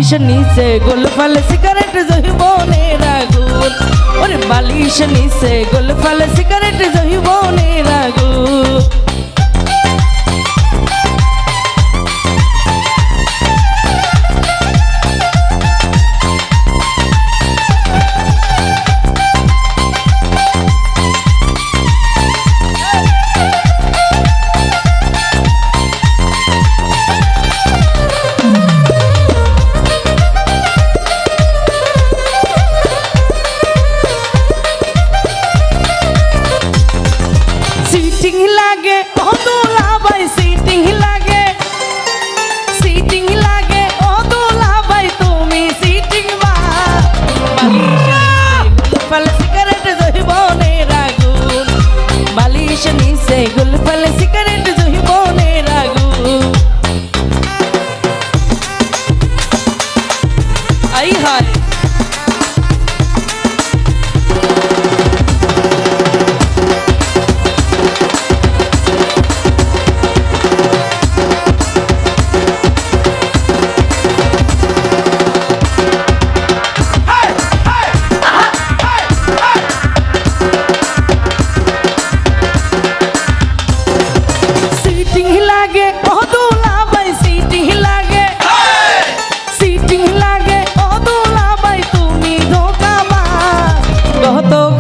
বালিশ নিচে গোলফাল সিগারেট জহিবনের আগুন ওরে বালিশ নিচে গোলফাল সিগারেট জহিবনের আগুন সিটিং লাগে ও দুলাভাই সিটিং লাগে ও দুলাভাই তুমি সিটিং বা গোলফাল সিগারেট জহিবনের আগুন বালিশ নিচে গোলফাল সিগারেট জহিবনের আগুন আই হায়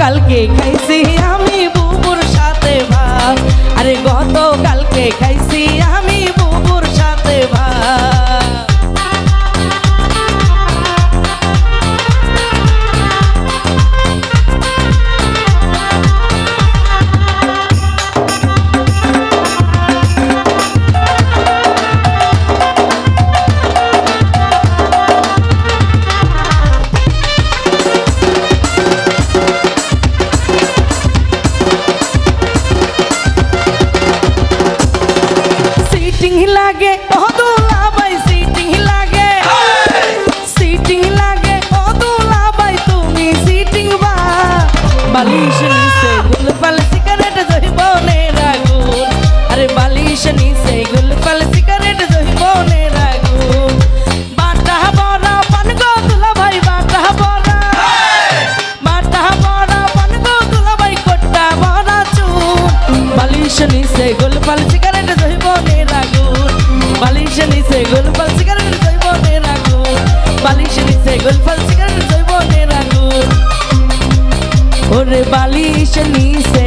কালকে খাইছি আমি বুবুর সাথে ভাত আরে গত কালকে খাইছি আমি বুবুর সাথে ভাত লাগে ও দুলাভাই সিটিং লাগে ও দুলাভাই তুমি সিটিং বা বালিশ নিচে গোলফাল সিগারেট জহিবনের আগুন আরে বালিশ নিচে গোলফাল সিগারেট জহিবনের আগুন বাটা বড়া পান গো দুলাভাই বাটা বড়া পান গো দুলাভাই কোট্টা বড়া চুন বালিশ নিচে গোলফাল সিগারেট জহিবনের আগুন বালিশ নিচে গোলফাল সিগারেট জহিবনের আগুন বালিশ নিচে গোলফাল সিগারেট জহিবনের আগুন ওরে বালিশ নিচে